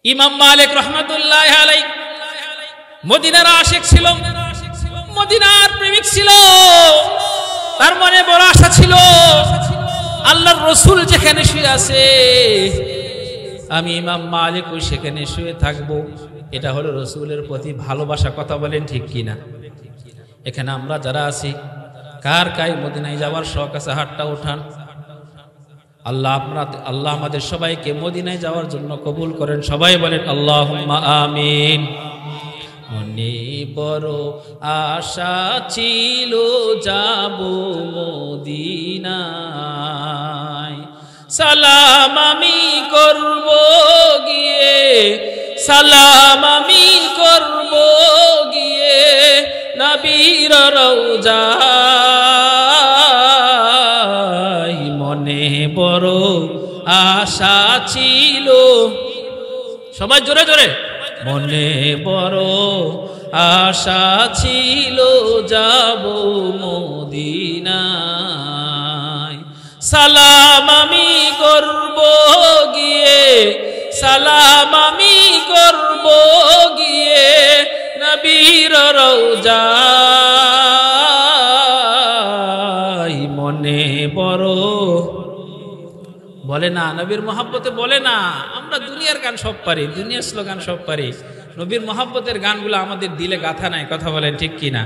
ইমাম মালিক রহমাতুল্লাহি আলাইহি মদিনার আশিক ছিল, মদিনার প্রেমিক ছিল। তার মনে বড় আশা ছিল, আল্লাহর রাসূল যেখানে শুয়ে আছে আমি ইমাম মালিকও সেখানে শুয়ে থাকবো। এটা হলো রাসূলের প্রতি ভালোবাসা। কথা বলেন ঠিক কিনা? এখানে আমরা যারা আছি কার কাই মদিনায় যাওয়ার শখ আছে? হাতটা উঠান। আল্লাহ আমাদের সবাইকে মদিনায় যাওয়ার জন্য কবুল করেন। সবাই বলেন আল্লাহুম্মা আমিন। মনে বড় আশা ছিল যাব মদিনায়, সালাম আমি করব গিয়ে, সালাম আমি করব গিয়ে নবীর রওজায়। মনে বড় আশা ছিল, সবাই জোরে জোরে, মনে বড় আশা ছিল যাব মদিনায়, সালাম আমি করব গিয়ে, সালাম আমি করব গিয়ে নবীর রওজায়। মনে বড় বলে না, নবীর মহব্বতে বলে না। আমরা দুনিয়ার গান সব পারি, দুনিয়ার স্লোগান সব পারি, নবীর মহব্বতের গানগুলো আমাদের দিলে গাথা নাই। কথা বলেন ঠিক কিনা?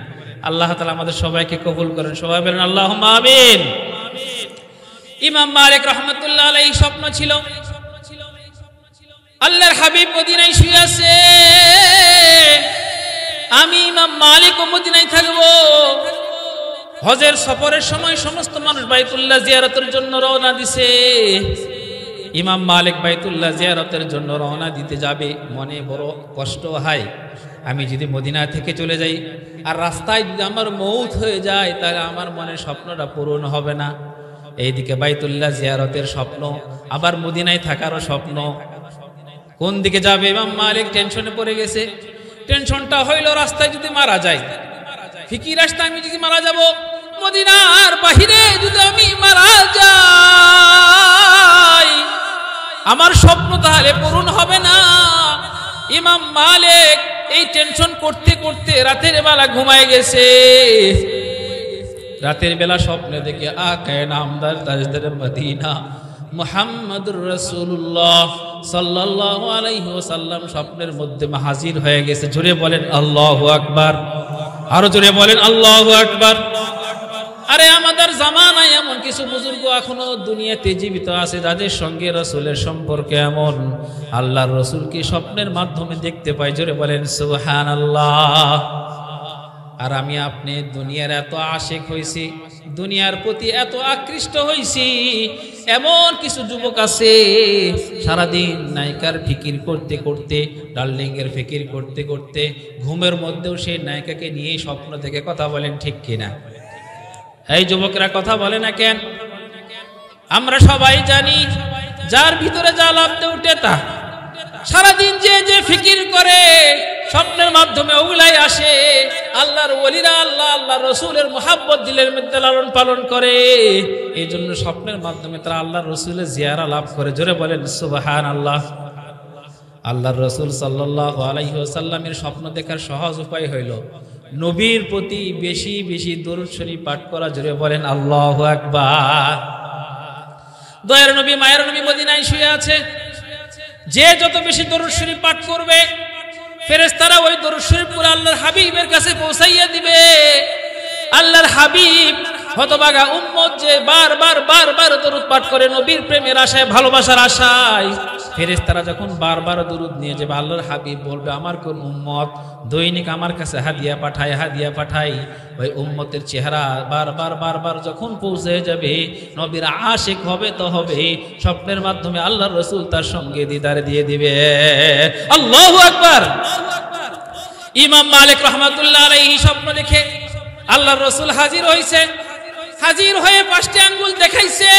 আল্লাহ তাআলা আমাদের সবাইকে কবুল করেন। সবাই বলেন আল্লাহুম্মা আমিন। ইমাম মালিক রাহমাতুল্লাহ আলাইহি স্বপ্ন ছিল, আল্লাহর হাবিব মদিনায় শুয়ে আছে, আমি ইমাম মালিক ও মদিনায় থাকবো। হজের সফরের সময় সমস্ত মানুষ বাইতুল্লাহ জিয়ারতের জন্য রওনা দিছে। ইমাম মালিক বাইতুল্লাহ জিয়ারতের জন্য রওনা দিতে যাবে। মনে বড় কষ্ট হয়, আমি যদি মদিনা থেকে চলে যাই আর রাস্তায় যদি আমার মৌত হয়ে যায় তাহলে আমার মনের স্বপ্নটা পূরণ হবে না। এইদিকে বাইতুল্লাহ জিয়ারতের স্বপ্ন, আবার মদিনায় থাকারও স্বপ্ন। কোন দিকে যাবে ইমাম মালিক টেনশনে পড়ে গেছে। টেনশনটা হইল রাস্তায় যদি মারা যায়, ফিকির রাস্তা আমি যদি মারা যাব, মদিনার বাহিরে যদি আমি মারা যাই আমার স্বপ্ন তাহলে পূরণ হবে না। ইমাম মালিক এই টেনশন করতে করতে রাতের বেলা ঘুমায় গেছে। রাতের বেলা স্বপ্নে দেখে আকায়ে নামদার তাজদার মদিনা মুহাম্মদুর রাসূলুল্লাহ সাল্লাল্লাহু আলাইহি ওয়াসাল্লাম স্বপ্নের মধ্যে হাজির হয়ে গেছে। জোরে বলেন আল্লাহু আকবার, আরো জোরে বলেন আল্লাহু আকবার। আরে আমাদের জামানায় এমন কিছু বুজুর্গ এখনো দুনিয়াতে জীবিত আছে যাদের সঙ্গে রাসূলের সম্পর্ক এমন, আল্লাহর রাসূলকে স্বপ্নের মাধ্যমে দেখতে পাই। জোরে বলেন সুবহানাল্লাহ। আর আমি আপনি দুনিয়ার এত আশিক হইছি, দুনিয়ার প্রতি এত আকৃষ্ট হইছি, এমন কিছু যুবক আছে সারাদিন নায়িকার ফিকির করতে করতে, ডার্লিং এর ফিকির করতে করতে ঘুমের মধ্যেও সেই নায়িকাকে নিয়ে স্বপ্ন দেখে। কথা বলেন ঠিক কিনা? এই যুবকরা কথা বলে না কেন? আমরা সবাই জানি যার ভিতরে যা লাভতে উঠে তা সারাদিন যে ফিকির করে স্বপ্নের মাধ্যমে ওগুলাই আসে। আল্লাহর ওলিরা আল্লাহ রসুলের মুহাব্বত দিলের মধ্যে লালন পালন করে, এই জন্য স্বপ্নের মাধ্যমে তারা আল্লাহর রসুলের জিয়ারা লাভ করে। জোরে বলেন সুবহানাল্লাহ। আল্লাহর রসুল সাল্লাল্লাহু আলাইহি ওয়াসাল্লামের স্বপ্ন দেখার সহজ উপায় হইল নবীর প্রতি বেশি বেশি দরুদ শরীফ পাঠ করা। জোরে বলেন আল্লাহু আকবার। দয়ার নবী মায়ের নবী মদিনায় শুয়ে আছে, যে যত বেশি দরুদ শরীফ পাঠ করবে ফেরেশতারা ওই দরুদ শরীফ পুরো আল্লাহর হাবিবের কাছে পৌঁছাইয়া দিবে। আল্লাহর হাবিব হতভাগা উম্মত যে বারবার দরুদ পাঠ করে নবীর প্রেমের আশায়, ভালোবাসার আশায়, ফেরেশতারা যখন বারবার দরুদ নিয়ে যাবে আল্লাহর হাবিব বলবে আমার কোন উম্মত দৈনিক আমার কাছে হাদিয়া পাঠায়, ওই উম্মতের চেহারা বারবার যখন পৌঁছে যাবে নবীর আশিক হবে তো হবে, স্বপ্নের মাধ্যমে আল্লাহর রাসূল তার সঙ্গে দিদার দিয়ে দিবে। আল্লাহু আকবার। ইমাম মালিক রাহমাতুল্লাহ আলাইহি স্বপ্ন দেখে আল্লাহর রাসূল হাজির হইছে। হাজির হয়ে 5টি আঙ্গুল দেখাইছে,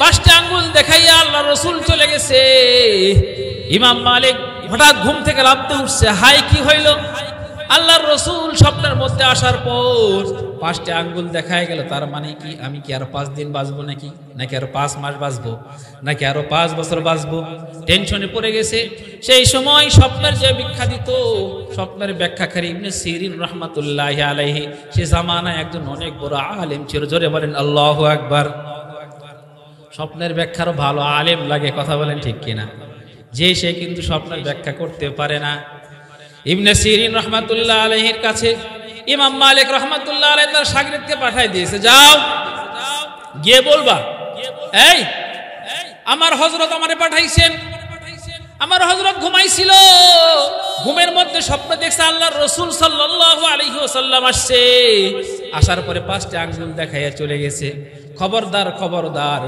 5টি আঙ্গুল দেখাইয়া আল্লাহর রাসূল চলে গেছে। ইমাম মালিক হঠাৎ ঘুম থেকে লাফতে উঠছে, হাই কি হইল? আল্লাহর রাসূল স্বপ্নের মধ্যে আসার পর 5টে আঙ্গুল দেখায় গেল, তার মানে কি আমি কি আরো 5 দিন বাঁচবো নাকি আরো 5 মাস বাঁচবো, নাকি আরো 5 বছর বাঁচবো? টেনশনে পড়ে গেছে। সেই সময় স্বপ্নের যে বিখ্যাত স্বপ্নের ব্যাখ্যাকারী ইবনে সিরিন রাহমাতুল্লাহি আলাইহি, সে জামানায় একজন অনেক বড় আলেম ছিল। জোরে বলেন আল্লাহু আকবার। স্বপ্নের ব্যাখ্যারও ভালো আলেম লাগে, কথা বলেন ঠিক কিনা? যে সে কিন্তু স্বপ্নের ব্যাখ্যা করতে পারে না। ইবনে সিরিন রাহমাতুল্লাহ আলাইহির কাছে ইমাম মালিক রাহমাতুল্লাহ আলাইহি তার শাগির্দকে পাঠিয়ে দিয়েছে, যাও গিয়ে বলবা, এই আমার হযরত আমারে পাঠাইছেন, আমার হযরত ঘুমাইছিল, ঘুমের মধ্যে স্বপ্ন দেখছে আল্লাহর রাসূল সাল্লাল্লাহু আলাইহি ওয়াসাল্লাম আসছে, আসার পরে 5টা আঙ্গুল দেখাইয়া চলে গেছে। খবরদার খবরদার,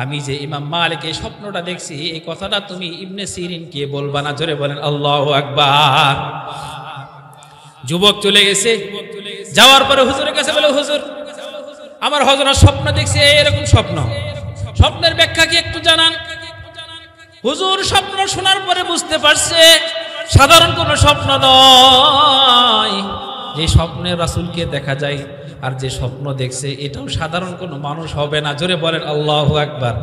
আমি যে ইমাম মালিক এই স্বপ্নটা দেখছি এই কথাটা তুমি ইবনে সিরিনকে বলবা না। জোরে বলেন আল্লাহু আকবার। যুবক চলে গেছে, যাওয়ার পরে হুজুরের কাছে বলে, হুজুর আমার হযরত স্বপ্ন দেখছে এরকম স্বপ্ন, স্বপ্নের ব্যাখ্যা কি একটু জানান। হুজুর স্বপ্ন শোনার পরে বুঝতে পারছে সাধারণ কোনো স্বপ্ন নয়, যে স্বপ্নে রাসূলকে দেখা যায় আর যে স্বপ্ন দেখছে এটাও সাধারণ কোনো মানুষ হবে না। জোরে বলেন আল্লাহু আকবার।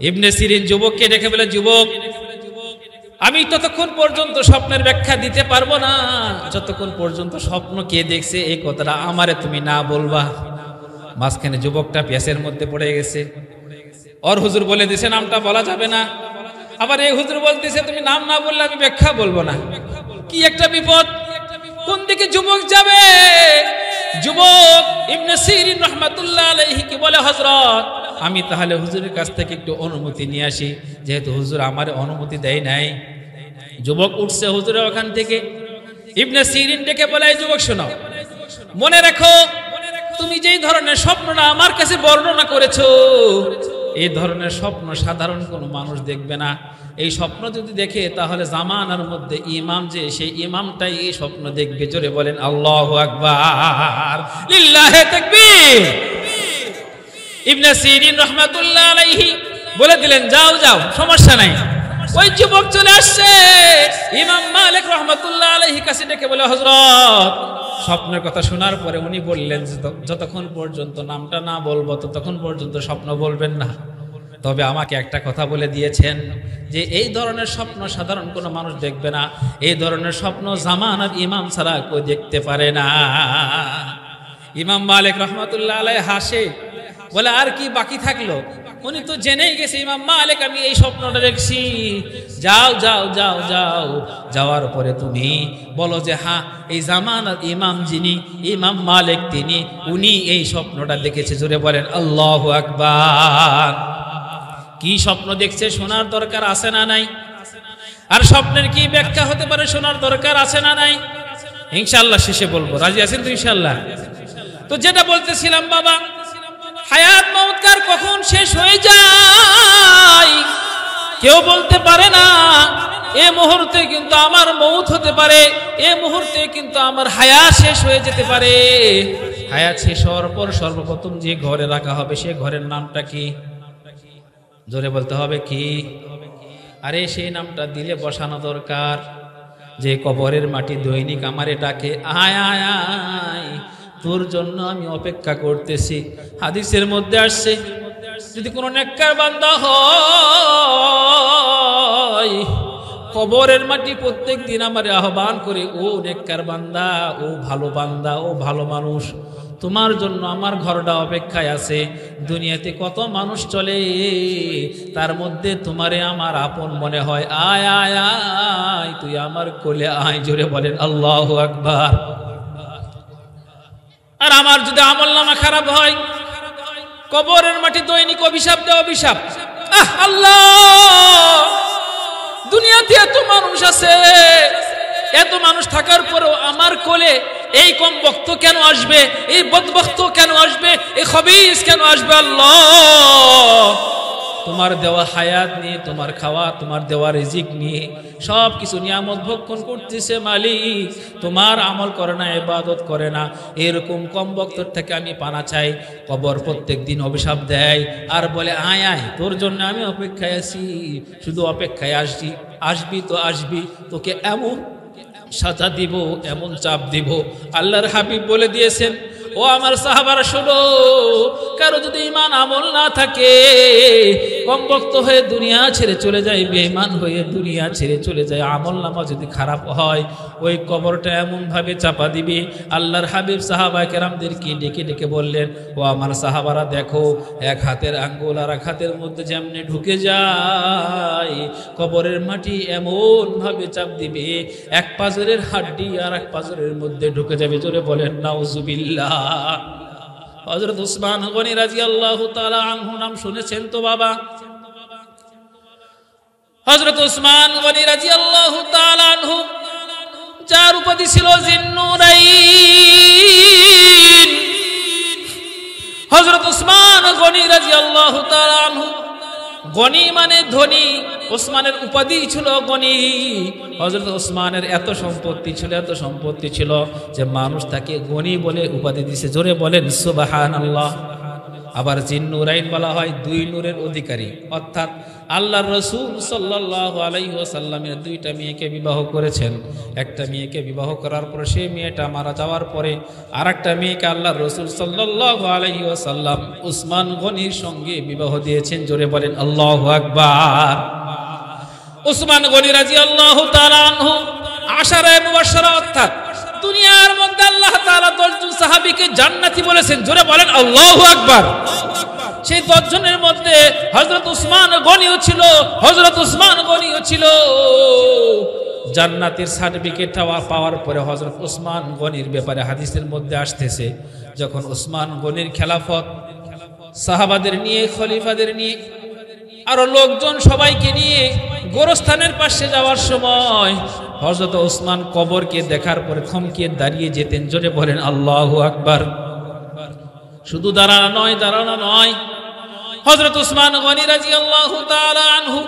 ইবনে সিরিন যুবককে দেখে বলে, যুবক আমি ততক্ষণ পর্যন্ত স্বপ্নের ব্যাখ্যা দিতে পারবো না যতক্ষণ পর্যন্ত স্বপ্ন কে দেখছে এই কথাটা আমারে তুমি না বলবা। মাঝখানে যুবকটা পেঁচের মধ্যে পড়ে গেছে। ওর হুজুর বলে দিছে নামটা বলা যাবে না, আবার এই হুজুর বলতেছে তুমি নাম না বললে আমি ব্যাখ্যা বলবো না। কি একটা বিপদ, কোন দিকে যুবক যাবে? যুবক ইবনে সিরিন রাহমাতুল্লাহ আলাইহি কি বলে, হযরত আমি তাহলে হুজুরের কাছ থেকে একটু অনুমতি নিয়ে আসি, যেহেতু হুজুর আমারে অনুমতি দেয় নাই। যুবক উঠছে হুজুরের ওখান থেকে। ইবনে সিরিন ডেকে বলে, এই যুবক শোনো, মনে রাখো তুমি যেই ধরনের স্বপ্নটা আমার কাছে বর্ণনা করেছো এই ধরনের স্বপ্ন সাধারণ কোনো মানুষ দেখবে না। এই স্বপ্ন যদি দেখে তাহলে জামানার মধ্যে ইমাম যে সেই ইমামটাই এই স্বপ্ন দেখবে। জোরে বলেন আল্লাহু আকবার, লিল্লাহি তাকবীর। ইবনে সিরিন রাহমাতুল্লাহ আলাইহি বলে দিলেন, যাও যাও সমস্যা নাই। ওই যুবক চলে আসছে ইমাম মালিক রাহমাতুল্লাহ আলাইহি কাছে ডেকে বলে, হযরত স্বপ্নের কথা শোনার পরে উনি বললেন যতক্ষণ পর্যন্ত নামটা না বলবো ততক্ষণ পর্যন্ত স্বপ্ন বলবেন না, তবে আমাকে একটা কথা বলে দিয়েছেন যে এই ধরনের স্বপ্ন সাধারণ কোনো মানুষ দেখবে না, এই ধরনের স্বপ্ন জামানার ইমাম ছাড়া কেউ দেখতে পারে না। ইমাম মালিক রাহমাতুল্লাহ আলাইহি হাসে, বলে আর কি বাকি থাকলো, উনি তো জেনেই গেছে ইমাম মালিক আমি এই স্বপ্নটা দেখছি। যাও যাও যাও যাও, যাওয়ার পরে তুমি বলো যে হ্যাঁ এই জামানার ইমাম যিনি ইমাম মালিক তিনি উনি এই স্বপ্নটা দেখেছে। জোরে বলেন আল্লাহু আকবার। কি স্বপ্ন দেখছে শোনার দরকার আছে না নাই? আর স্বপ্নের কি ব্যাখ্যা হতে পারে শোনার দরকার আছে না নাই? ইনশাআল্লাহ শেষে বলবো, রাজি আছেন তো ইনশাআল্লাহ? তো যেটা বলতেছিলাম বাবা, হায়াত মাউত কার কখন শেষ হয়ে যায় কেউ বলতে পারে না। এই মুহূর্তে কিন্তু আমার মৌত হতে পারে, এই মুহূর্তে কিন্তু আমার হায়াত শেষ হয়ে যেতে পারে। হায়াত শেষ হওয়ার পর সর্বপ্রথম যে ঘরে রাখা হবে সে ঘরের নামটা কি? জোরে বলতে হবে কি? আরে সেই নামটা দিলে বসানো দরকার। যে কবরের মাটি দৈনিক আমারে ডাকে, আয় আয় আয় তোর জন্য আমি অপেক্ষা করতেছি। হাদিসের মধ্যে আসছে যদি কোনো নেককার বান্দা হয় কবরের মাটি প্রত্যেক দিন আমারে আহ্বান করে, ও নেককার বান্দা, ও ভালো বান্দা, ও ভালো মানুষ, তোমার জন্য আমার ঘরটা অপেক্ষায় আছে। দুনিয়াতে কত মানুষ চলে তার মধ্যে তোমারে আমার আপন মনে হয়, আয় আয় আয় তুই আমার কোলে আয়। জোরে বলেন আল্লাহু আকবার। আর আমার যদি আমলনামা খারাপ হয় কবরের মাটি দৈনিক অভিশাপ দেয়, অভিশাপ। আল্লাহ, দুনিয়াতে এত মানুষ আছে, এত মানুষ থাকার পরেও আমার কোলে এই কম বক্ত কেন আসবে, এই বদবক্ত কেন আসবে, এই খবিস কেন আসবে? আল্লাহ, তোমার দেওয়া হায়াত নিয়ে, তোমার খাওয়া, তোমার দেওয়া রিজিক নিয়ে সব কিছু নিয়ামত ভক্ষণ করতেছে মালিক, তোমার আমল করে না, ইবাদত করে না, এরকম কম বক্তর থেকে আমি পানা চাই। কবর প্রত্যেক দিন অভিশাপ দেয় আর বলে, আয় আয় তোর জন্য আমি অপেক্ষায় আছি, শুধু অপেক্ষায় আসবি তো আসবি, তোকে এমন সাজা দিব, এমন চাপ দিব। আল্লাহর হাবিব বলে দিয়েছেন, ও আমার সাহাবারা শোনো, কারো যদি ঈমান আমল না থাকে, কমবক্ত হয়ে দুনিয়া ছেড়ে চলে যায়, বেঈমান হয়ে দুনিয়া ছেড়ে চলে যায়, আমল নামা যদি খারাপ হয়, ওই কবরটা এমন ভাবে চাপা দিবে। আল্লাহর হাবিব সাহাবায়ে কেরামদেরকে ডেকে ডেকে বললেন, ও আমার সাহাবারা দেখো, এক হাতের আঙ্গুল আর এক হাতের মধ্যে যেমনি ঢুকে যায়, কবরের মাটি এমন ভাবে চাপ দিবে, এক পাজরের হাড্ডি আর এক পাজরের মধ্যে ঢুকে যাবে। জোরে বলেন নাউজুবিল্লাহ। হযরত উসমান গনি রাদিয়াল্লাহু তাআলা আনহু নাম শুনেছেন তো বাবা? হযরত উসমান গনি রাদিয়াল্লাহু তাআলা আনহু, যার উপাধি ছিল জিন্নুরাইন। হযরত উসমান গনি রাদিয়াল্লাহু তাআলা আনহু, গনি মানে ধনী, ওসমানের উপাধি ছিল গনি। হযরত ওসমানের এত সম্পত্তি ছিল, এত সম্পত্তি ছিল যে মানুষ তাকে গনি বলে উপাধি দিয়েছে। জোরে বলেন সুবহানাল্লাহ। আবার জিন্নুরাইন বলা হয় দুই নূরের অধিকারী, অর্থাৎ আল্লাহর রাসূল সাল্লাল্লাহু আলাইহি ওয়াসাল্লামের দুইটা মেয়েকে বিবাহ করেছেন। একটা মেয়েকে বিবাহ করার পর সেই মেয়েটা মারা যাওয়ার পরে আরেকটা মেয়েকে আল্লাহর রাসূল সাল্লাল্লাহু আলাইহি ওয়াসাল্লাম উসমান গনির সঙ্গে বিবাহ দিয়েছেন। জোরে বলেন আল্লাহু আকবার। উসমান গনি রাদিয়াল্লাহু তাআলা আনহু আশারায়ে মুবাশশারা, অর্থাৎ দুনিয়ার মধ্যে আল্লাহ তাআলা 10 জন সাহাবীকে জান্নাতি বলেছেন। জোরে বলেন আল্লাহু আকবার। সেই 10 জনের মধ্যে হযরত উসমান গনিও ছিল। হযরত উসমান গনিও ছিল। জান্নাতের সার্টিফিকেট পাওয়ার পরে হযরত উসমান গনির ব্যাপারে হাদিসের মধ্যে আসতেছে, যখন উসমান গনির খেলাফত সাহাবাদের নিয়ে, খলিফাদের নিয়ে, আরো লোকজন সবাইকে নিয়ে গোরস্থানের পাশে যাওয়ার সময় হযরত উসমান কবরকে দেখার পরে থমকে দাঁড়িয়ে যেতেন। জোরে বলেন আল্লাহু আকবার। শুধু দাঁড়ানো নয়, হযরত উসমান গনি রাদিয়াল্লাহু তাআলা আনহু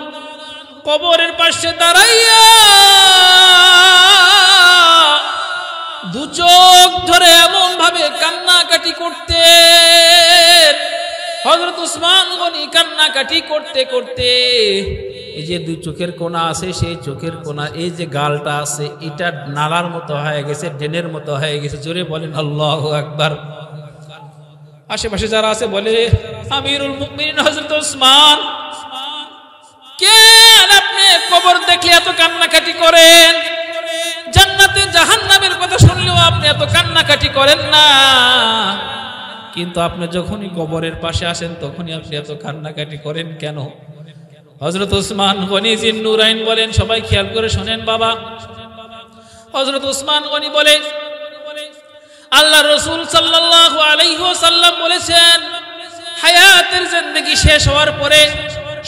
কবরের পাশে দাঁড়াইয়া দু চোখ ধরে এমন ভাবে কান্নাকাটি করতেন। হযরত উসমান গনি কান্নাকাটি করতে করতে এই যে দুই চোখের কোণা আছে, সেই চোখের কোণা, এই যে গালটা আছে, এটা নালার মতো হয়ে গেছে, ড্রেনের মতো হয়ে গেছে। জোরে বলেন আল্লাহু আকবার। আশেপাশে যারা আছে বলে, আমিরুল মুমিনিন হযরত উসমান, কেন আপনি কবর দেখলে এত কান্নাকাটি করেন? জান্নাতে জাহান্নামের কথা শুনলেও আপনি এত কান্নাকাটি করেন না, কিন্তু আপনি যখনই কবরের পাশে আসেন তখনই আপনি এত কান্নাকাটি করেন কেন? হযরত উসমান গনি জিন্নুরাইন বলেন, সবাই খেয়াল করে শোনেন বাবা। হযরত উসমান গনি বলে, আল্লাহ রাসূল সাল্লাল্লাহু আলাইহি ওয়াসাল্লাম বলেছেন, হায়াতের জিন্দেগি শেষ হওয়ার পরে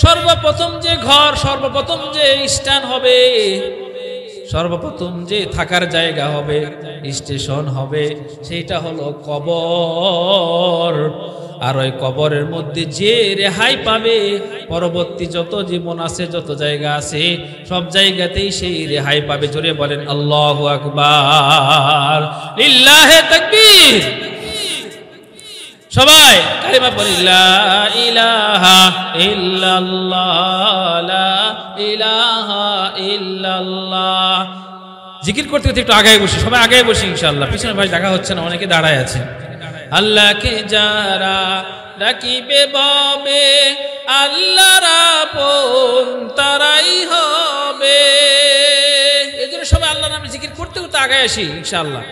সর্বপ্রথম যে ঘর, সর্বপ্রথম যে স্থান হবে, সর্বপ্রথম যে থাকার জায়গা হবে, স্টেশন হবে, সেইটা হলো কবর। আর ওই কবরের মধ্যে যে রেহাই পাবে, পরবর্তী যত জীবন আছে, যত জায়গা আছে, সব জায়গাতেই সেই রেহাই পাবে। জোরে বলেন আল্লাহু আকবার, লিল্লাহি তাকবীর। সবাই কালিমা পড়ি, লা ইলাহা ইল্লাল্লাহ, লা ইলাহা ইল্লাল্লাহ। জিকির করতে করতে একটু আগায় বসি, সবাই আগায় বসি ইনশাআল্লাহ। পিছনে ভাই দেখা হচ্ছে না, অনেকে দাঁড়ায় আছে। আল্লাহকে যারা ডাকিবে ববে, আল্লাহর আপন তারাই হবে। এজন্য সবাই আল্লাহর নামে জিকির করতে করতে আগায় আসি ইনশাআল্লাহ।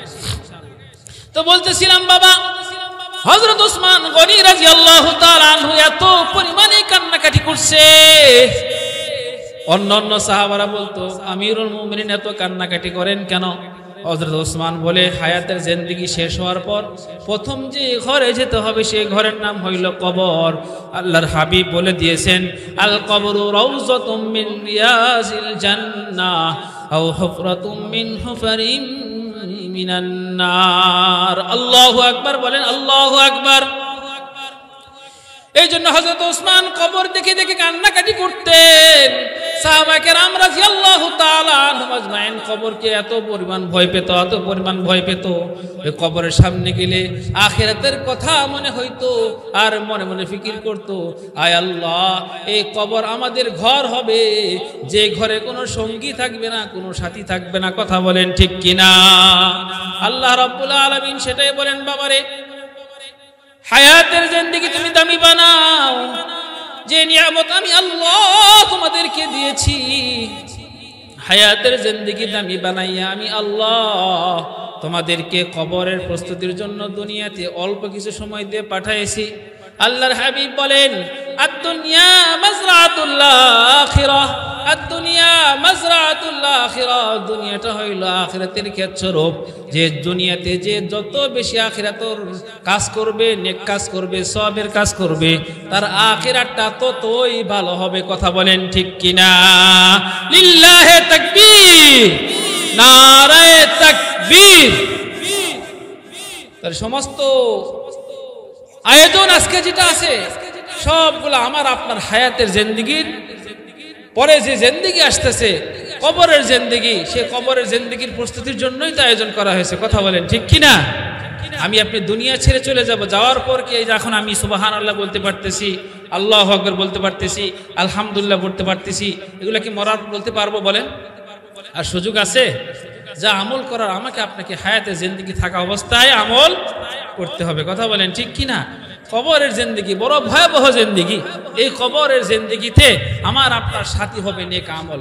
তো বলতেছিলাম বাবা, হযরত উসমান গনি রাদিয়াল্লাহু তাআলা আনহু এত পরিমাণে কান্নাকাটি করছে, অন্যান্য সাহাবারা বলতো, আমিরুল মুমিনিন এত কান্নাকাটি করেন কেন? হযরত উসমান বলে, হায়াতের জিন্দেগি শেষ হওয়ার পর প্রথম যে ঘরে যেতে হবে, সেই ঘরের নাম হইল কবর। আল্লাহর হাবিব বলে দিয়েছেন, আল কবরু রাউযাতুম মিন রিয়াজিল জান্নাহ আও হুফরাতুম মিন হুফারিম মিনান নার। আল্লাহু আকবার বলেন, আল্লাহু আকবার। এই জন্য হযরত উসমান কবর দেখে দেখে কান্নাকাটি করতেন। সাহাবায়ে কেরাম রাদিয়াল্লাহু তাআলা আনহুম আজমাইন কবরকে এত পরিমাণ ভয় পেত, এত পরিমাণ ভয় পেত, ওই কবরের সামনে গেলে আখিরাতের কথা মনে হইতো, আর মনে মনে ফিকির করত, আয় আল্লাহ, এই কবর আমাদের ঘর হবে, যে ঘরে কোনো সঙ্গী থাকবে না, কোনো সাথী থাকবে না। কথা বলেন ঠিক কিনা? আল্লাহ রাব্বুল আলামিন সেটাই বলেন, বাবারে হায়াতের জিন্দেগি তুমি দামি বানাও। যে নিয়ামত আমি আল্লাহ তোমাদেরকে দিয়েছি, হায়াতের জিন্দেগি দামি বানাইয়া আমি আল্লাহ তোমাদেরকে কবরের প্রস্তুতির জন্য দুনিয়াতে অল্প কিছু সময় দিয়ে পাঠাইছি। আল্লাহর হাবিব বলেন, আদ-দুনিয়া মাযরাআতুল আখিরাহ, আদ-দুনিয়া মাযরাআতুল আখিরাহ, দুনিয়াটা হইল আখিরাতের ক্ষেতস্বরূপ। যে দুনিয়াতে যে যত বেশি আখিরাতের কাজ করবে, নেক কাজ করবে, সওয়াবের কাজ করবে, তার আখিরাতটা ততই ভালো হবে। কথা বলেন ঠিক কিনা? লিল্লাহি তাকবীর, নারায়ে তাকবীর। তার সমস্ত আয়োজন আজকে যেটা আছে সবগুলো আমার আপনার হায়াতের জিন্দেগির পরে যে জিন্দেগি আসতেছে, কবরের জিন্দেগি, সে কবরের জিন্দেগির প্রস্তুতির জন্যই তো আয়োজন করা হয়েছে। কথা বলেন ঠিক কিনা? আমি আপনি দুনিয়া ছেড়ে চলে যাব, যাওয়ার পর কি এখন আমি সুবহানাল্লাহ বলতে পারতেছি, আল্লাহু আকবার বলতে পারতেছি, আলহামদুলিল্লাহ বলতে পারতেছি, এগুলা কি মরার বলতে পারবো বলেন? আর সুযোগ আছে? যা আমল করার আমাকে আপনাকে হায়াতে জিন্দেগি থাকা অবস্থায় আমল করতে হবে। কথা বলেন ঠিক কিনা? কবরের জিন্দেগি বড় ভয়াবহ জিন্দেগি। এই কবরের জিন্দেগিতে আমার আপনার সাথী হবে নেক আমল।